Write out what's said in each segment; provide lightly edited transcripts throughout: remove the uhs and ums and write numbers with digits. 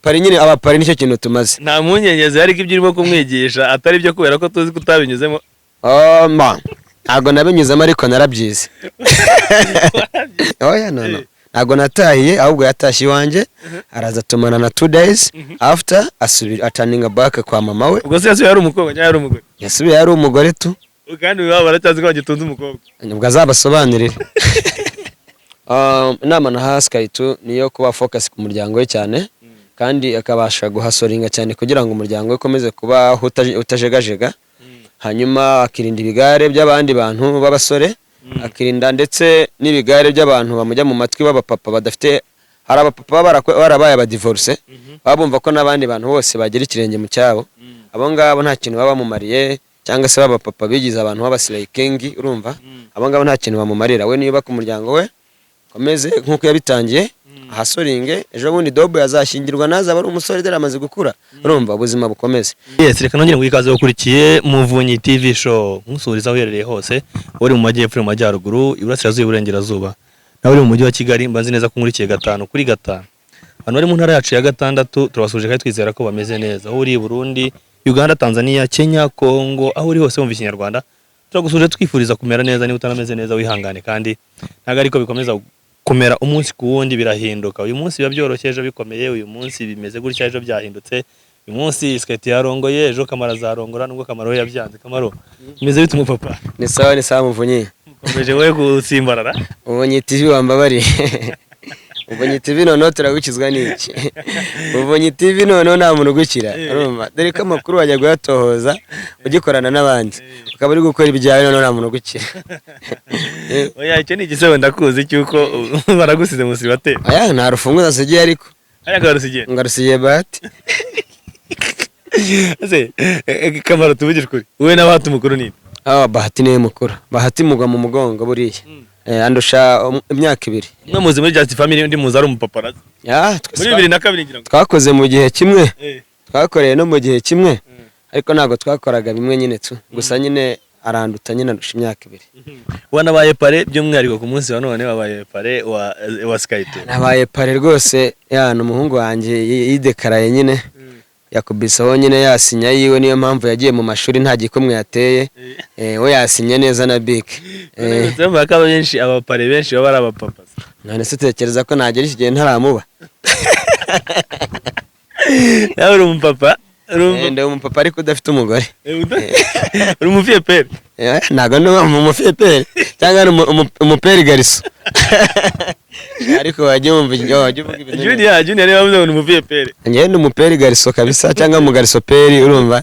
pari nyine abapari nicyo kintu tumaze. nta mpungenge ariko ibyo urimo kumwigisha atari byo kubera ko tuzi ko utabinyuzemo. Ntabwo nabinyuzemo ariko narabyize. Oya no ntabwo natahiye ahubwo yatashye iwanjye araza tumana na 2 days after asubira turning back kwa mama we. Ubwo se yasubiye ari umukobwa cyangwa ari umugore? Yasubiye ari umugore tu. Kandi baba baracyazi ko bagitunze umukobwa. Ubwo azabasobanurira. Inama na Skyto niyo kuba focus ku muryango we cyane kandi akabasha guhasoringa cyane kugira ngo umuryango we ukomeze kuba utajegajega. Hanyuma akirinda ibigare by'abandi bantu b'abasore, akirinda ndetse n'ibigare by'abantu bamujya mu matwi b'abapapa badafite. Hari abapapa barabaye abadivorce babumva ko n'abandi bantu bose bagira ikirenge mu cyabo. Abo ngabo nta kintu baba bamumariye, cyangwa se b'abapapa bigize abantu b'abasilayikingi. Urumva abo ngabo nta kintu bamumarira. We niba ku muryango we komeze nkuko yabitangiye ahasoringe, ejo bundi Dobo yazashyingirwa naza bari umusore dera amaze gukura. Urumva ubuzima bukomeze. Yes, reka nongere ngwikaze ukurikiye Muvunyi TV show musuriza uherereye hose, uri mu majyepfo mu majyaruguru, iburasirazuba iburengerazuba, nawe uri mu mujyi wa Kigali. Mbanzi neza ko nkurikiye 5 kuri 5. Abantu bari mu ntara yacu ya 6 turabasuje kandi twizera ko bameze neza. Aho uri Burundi, Uganda, Tanzania, Kenya, Kongo, aho uri hose wumva ikinyarwanda, turagusuje twifuriza kumera neza. Niba utanameze neza wihangane, kandi ntago ariko bikomeza kumera umunsi ku wundi, birahinduka. Uyu munsi biba byoroshye, ejo bikomeye. Uyu munsi bimeze gutya, ejo byahindutse. Uyu munsi Skate yarongoye, ejo Kamara zarongora, nubwo Kamaro yabyanze. Kamaro bimeze bite umupapa? Ni sawa Muvunyi. Ukomeje we gutsimbarara? Ubonye TV wambabari. Ubonye TV none turagukizwa n'iki? Ubonye TV none nta muntu gukira. Urumva dore ko amakuru wajya guyatohoza ugikorana n'abandi ukaba uri gukora ibyawe none nta muntu gukira. Oya icyo ni igisebo ndakuzi cyuko baragusize musi bate. Aya nta rufunguzo asigiye ariko. Aya garusigiye. Ngarusigiye bati. Ase Kamaro tubugije kuri. Wowe n'abahati mukuru ni? Bahati niwe mukuru. Bahati mugwa mu mugongo buriya. Andusha imyaka 2. No muzi muri Just Family undi muzi ari umupaparazi. Muri 2002 ngira ngo. Twakoze mu gihe kimwe. Twakoreye no mu gihe kimwe. Ariko ntago twakoraga bimwe nyine tu. Gusa nyine aranduta nyine andusha imyaka 2. Wanabaye pare by'umwihariko ku munsi wa none wabaye pare wa Skyto. Nabaye pare rwose yana umuhungu wanjye yidekaraye nyine. Yakubisaho nyine yasinya yiwe, niyo mpamvu yagiye mu mashuri nta gikomwe yateye. We yasinye neza na Big. Ndumva ko benshi abapare benshi baba ari abapapa. None se tekereza ko nagera iki gihe ntaramuba. Nawe uri umupapa? Ndi umupapa ariko udafite umugore. Uri umufie pere? Ntago ndi umufie pere cyangwa umupere gariso. Ariko wajye wumva ibintu. Junior rero bavuze ngo umufie pere. Njye ndi umupere gariso kabisa cyangwa mu gariso pere. Urumva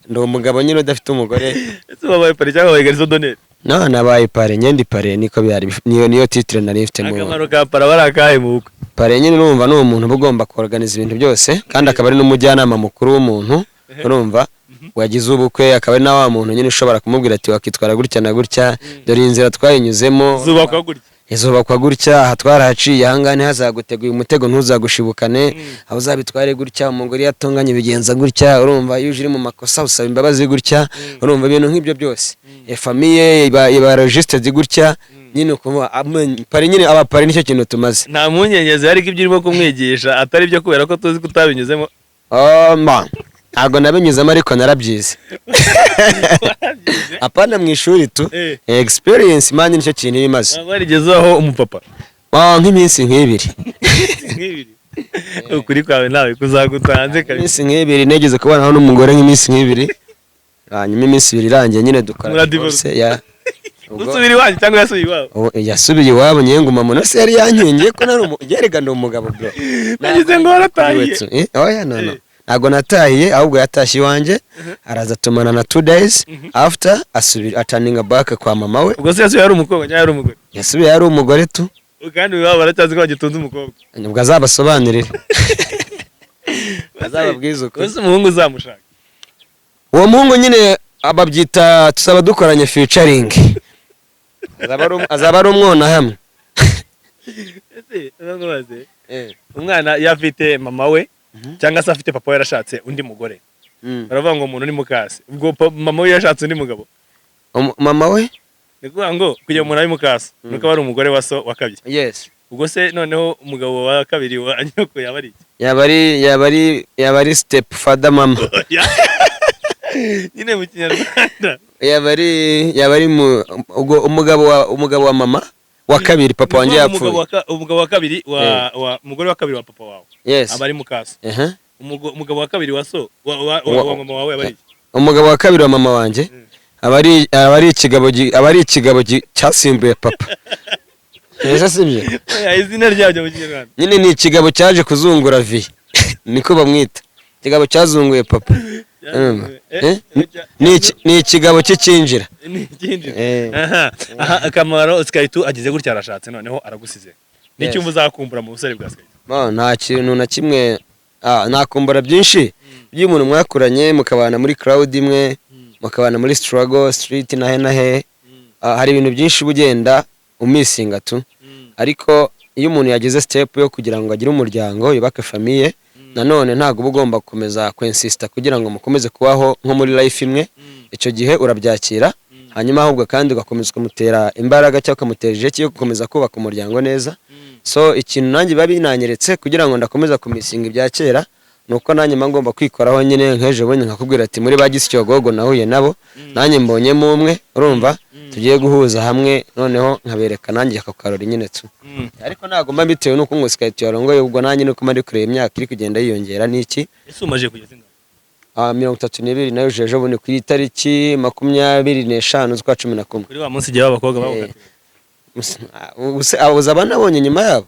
ndi umugabo nyine udafite umugore. Ese wabaye pare cyangwa wabaye gariso donner? No nabaye pare, nyendi pare niko byari. Niyo titre nari mfite mu. Akamaro ka pare barakahe mu bukwe. Pare nyine urumva no umuntu ugomba kuorganiza ibintu byose kandi akaba ari n'umujyanama mukuru w'umuntu. Urumva wagize ubukwe akaba ari na wa muntu nyine ushobora kumubwira ati wakitwara gutya na gutya, dore inzira twayinyuzemo. Zubakwa gutya. Izubakwa gutya, aha twarahaciye, ahangane hazaguteguye umutego ntuzagushibukane, aho uzabitware gutya, umugore yatonganye bigenza gutya. Urumva iyo uje uri mu makosa usaba imbabazi gutya. Urumva ibintu nk'ibyo byose. Famille iba registered gutya. Nyine kuva pari nyine abapari nicyo kintu tumaze. Nta mpungenge ariko ibyo urimo kumwigisha atari byo kubera ko tuzi ko utabinyuzemo. Ntabwo nabinyuzemo ariko narabyize. Apana mu ishuri tu. Experience man nicyo kintu bimaze. Ntabwo warigezeho umupapa. Nk'iminsi 2. Ukuri kwawe nawe kuzagutanze kabisa. Iminsi 2 negeze kubanaho n'umugore nk'iminsi 2. Hanyuma iminsi 2 irangiye nyine dukora divorce ya. Usubiri wanyu cyangwa yasubiye iwabo? Yasubiye iwabo nyenga umama se yari yankingiye ko nari yerega ndi umugabo bro. Nagize ngo waratahiye. Oya no. Ntago natahiye ahubwo yatashye iwanjye araza tumana na 2 days after asubira turning back kwa mama we. Ubwo se yasubiye ari umukobwa cyangwa ari umugore? Yasubiye ari umugore tu. Kandi baba baracyazi ko bagitunze umukobwa. Ubwo azabasobanurira. Azababwiza uko. Ese umuhungu uzamushaka? Uwo muhungu nyine ababyita tusaba dukoranye featuring. Azaba ari umwona hamwe. Ese babaze umwana yafite mama we cyangwa se afite papa we yarashatse undi mugore. Baravuga ngo umuntu ni mukase. Ubwo mama we yashatse undi mugabo. Mama we? Nikuvuga ngo kugira umuntu ari mukase nuko bari umugore wa so wa kabiri. Yes. Ubwo se noneho umugabo wa kabiri wa nyoko yaba ari iki? yaba ari step father mama. nyine mu kinyarwanda yaba ari umugabo wa mama wa kabiri papa wanjye yapfuye. umugabo wa kabiri wa umugore wa kabiri wa papa wawe. Yes. Abari mukasa. Umugabo wa kabiri wa so wa mama wawe abari. Umugabo wa kabiri wa mama wanjye abari ikigabo cyasimbuye papa. Ese sibyo? Izina ryabyo mu kinyarwanda. Nyine ni ikigabo cyaje kuzungura vi. Niko bamwita. Ikigabo cyazunguye papa. Ni ikigabo cy'injira. Aha Akamaro Skaitu ageze gutya arashatse noneho aragusize. N'icyo uzakumbura mu busore bwa Skaitu? Nta kintu na kimwe nakumbura byinshi by'umuntu mwakuranye mukabana muri crowd imwe mukabana muri struggle street nahe hari ibintu byinshi bugenda umisinga tu, ariko iyo umuntu yagize step yo kugira ngo agire umuryango yubake famille nanone ntago ugomba gukomeza kwensista kugira ngo mukomeze kubaho nko muri life imwe. Icyo gihe urabyakira hanyuma ahubwo kandi ugakomeza kumutera imbaraga cyangwa ukamuteje cyo gukomeza kubaka umuryango neza. So ikintu nanjye babinanyeretse kugira ngo ndakomeza kumisinga ibya kera nuko nanjye ngomba kwikoraho nyine nkeje bonye nkakubwira ati muri bagisyogogo nahuye nabo nanjye mbonyemo umwe urumva tugiye guhuza hamwe noneho nkabereka nanjye akakarori nyine tu. Ariko ntago mba bitewe nuko ngo Skaitu yarongoye ubwo nanjye nuko mari kureba imyaka iri kugenda yiyongera niki. Ese umaje kugeza ingana? 32 nayo jeje bone ku itariki 25 z'ukwa 11. Kuri wa munsi gihe abakobwa babukatiwe. Abuza banabonye nyuma yabo.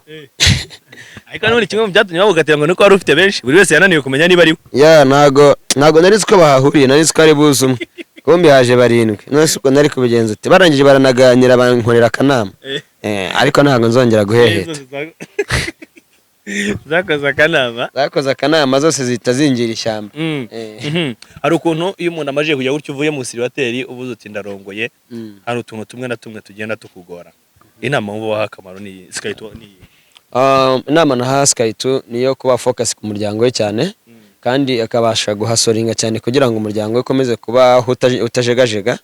Ariko none kimwe mu byatumye babukatira ngo nuko wari ufite benshi buri wese yananiwe kumenya niba ari we. Ya ntago narizi ko bahahuriye, narizi ko ari buzumwe. Kombi haje 7 none suko nari kubigenza uti barangije baranaganira bankorera akanama. Ariko ntago nzongera guheheta. Zakoze akanama zose zita zingira ishyamba. Hari ukuntu iyo umuntu amaje kujya gutyo uvuye mu siribateri ubuze uti ndarongoye hari utuntu tumwe na tumwe tugenda tukugora. Inama mu baha Akamaro ni Skaitu ni inama naha Skaitu niyo kuba focus ku muryango we cyane kandi akabasha guhasoringa cyane kugira ngo umuryango we ukomeze kuba utajegajega,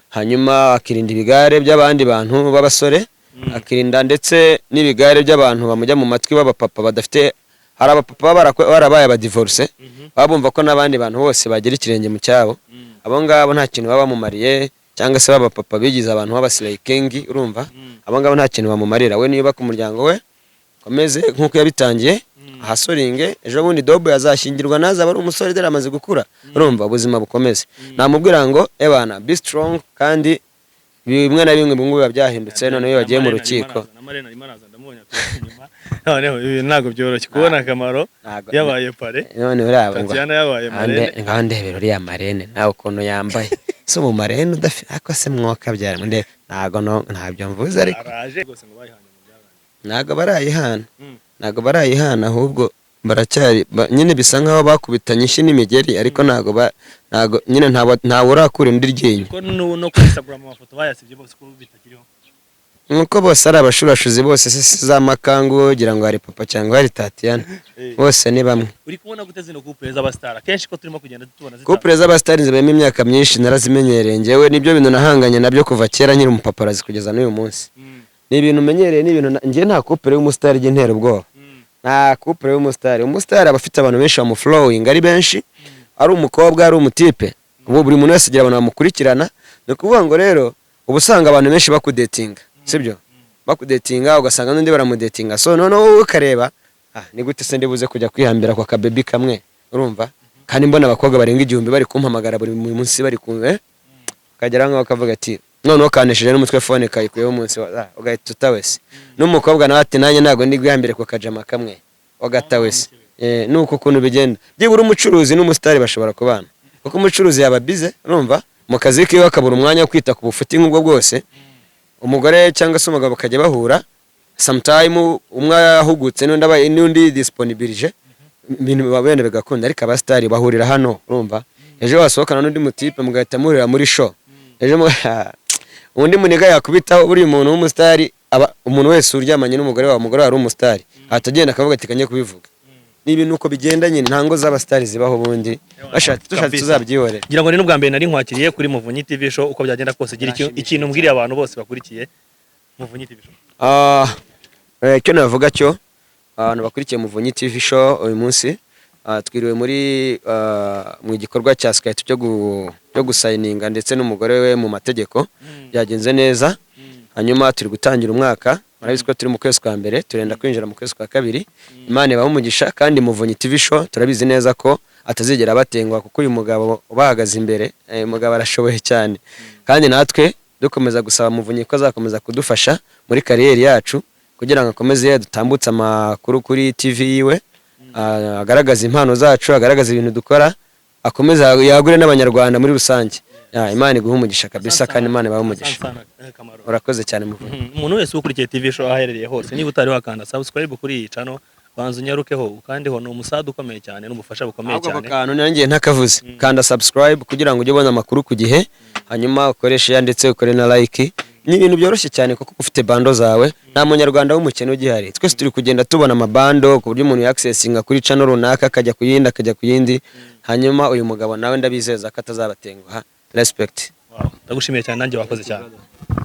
hanyuma akirinda ibigare by'abandi bantu b'abasore, akirinda ndetse n'ibigare by'abantu bamujya mu matwi b'abapapa badafite. Hari abapapa barabaye abadivorce babumva ko n'abandi bantu bose bagira ikirenge mu cyabo, abo ngabo nta kintu baba bamumariye, cyangwa se b'abapapa bigize abantu b'abasilayikengi urumva abo ngabo nta kintu bamumarira. We niyo baka umuryango we komeze nkuko yabitangiye ahasoringe, ejo bundi Dobo yazashyingirwa nazaba ari umusore dore amaze gukura urumva ubuzima bukomeze. Namubwira ngo ebana be strong kandi bimwe na bimwe biba byahindutse none iyo bagiye mu rukiko. Noneho ntago byoroshye kubona Akamaro yabaye pare none uraba ngo Tatiana yabaye marene ngandebero uriya marene nawe ukuntu yambaye so mu marene udafite ako se mwaka byara nde ntabyo mvuze ariko araje gose ngo bayihanye mu byabanje ntago barayihana ahubwo baracyari nyine bisa nkaho bakubitanye ishi n'imigeri ariko ntago nyine ntawe urakura indi ryinyo ko no ku Instagram amafoto bayasibye bose ko bitakiriho nuko bose ari abashurashuzi bose se za makangu gira ngo hari papa cyangwa hari Tatiana bose ni bamwe. Uri kubona gute zino couple z'abastar kenshi ko turimo kugenda tubona couple z'abastar nzabemo imyaka myinshi narazimenyereye ngewe nibyo bintu nahanganye nabyo kuva kera nkiri umupaparazi kugeza n'uyu munsi. Ni ibintu menyereye ni ibintu ngiye nta couple y'umustar y'intero ubwoba. Nta couple y'umustar aba afite abantu benshi mu flowing ari benshi ari umukobwa ari umutipe ubu buri muntu wese agira abantu bamukurikirana. No kuvuga ngo rero ubusanga abantu benshi bakudatinga sibyo bakudatinga ugasanga n'undi baramudatinga so noneho ukareba ni gute se ndibuze kujya kwihambira kwa kabebi kamwe urumva kandi mbona abakobwa barenga 1000 bari kumpamagara buri munsi bari kumwe kagera ngo bakavuga ati noneho kanesheje n'umutwe phone kayikuyeho umunsi ugahita utawese n'umukobwa nawe ati nanjye ntago ndi gwihambire kwa kajama kamwe wagatawese nuko kuntu bigenda byibura umucuruzi n'umusitari bashobora kubana kuko umucuruzi yaba bize urumva mu kazi kiwe akabura umwanya wo kwita ku bufuti nk'ubwo bwose. Umugore cyangwa se umugabo kajya bahura sometime umwe ahugutse n'undi disponibilije ibintu babene bigakunda ariko abasitari bahurira hano urumva ejo wasohokana n'undi mutipe mugahita murira muri show ejo undi muniga yakubitaho buri muntu w'umusitari umuntu wese uryamanye n'umugore wa umugore wari umusitari atagenda akavuga ati kanye kubivuga ni ibintu uko bigenda nyine ntango z'abasitari zibaho bundi bashatse tuzabyihorera. Ngira ngo ni n'ubwa mbere nari nkwakiriye kuri Muvunyi TV show uko byagenda kose gira ikintu mbwiriye abantu bose bakurikiye Muvunyi TV show. Icyo navuga cyo abantu bakurikiye Muvunyi TV show uyu munsi twiriwe mu gikorwa cya Skype cyo gusayininga ndetse n'umugore we mu mategeko byagenze neza. Hanyuma turi gutangira umwaka, murabizi ko turi mu kwezi kwa mbere, turenda kwinjira mu kwezi kwa kabiri. Imana ibahe umugisha, kandi Muvunyi TV show turabizi neza ko atazigera batengwa, kuko uyu mugabo ubahagaze imbere, umugabo arashoboye cyane. Kandi natwe dukomeza gusaba Muvunyi ko azakomeza kudufasha muri kariyeri yacu, kugira ngo akomeze dutambutse amakuru kuri TV yiwe, agaragaza impano zacu, agaragaza ibintu dukora, akomeze yagure n'abanyarwanda muri rusange. Imana iguhe umugisha kabisa, kandi Imana ibahe umugisha. Urakoze cyane Muvunyi. Umuntu wese ukurikiye TV show aherereye hose, niba utari wakanda subscribe kuri iyi channel, banza unyarukeho ukandiho, ni umusada ukomeye cyane n'ubufasha bukomeye cyane. Ako kantu nanjye ntakavuze, kanda subscribe kugira ngo ujye ubona amakuru ku gihe, hanyuma ukoreshe ya ndetse ukore na like. Ni ibintu byoroshye cyane kuko ufite bando zawe, nta munyarwanda w'umukene ugihari. Twese turi kugenda tubona amabando ku buryo umuntu yaccessinga kuri channel runaka akajya ku yindi, hanyuma uyu mugabo nawe ndabizeza ko atazabatenguha. Respect. Ndagushimiye cyane, nanjye wakoze cyane.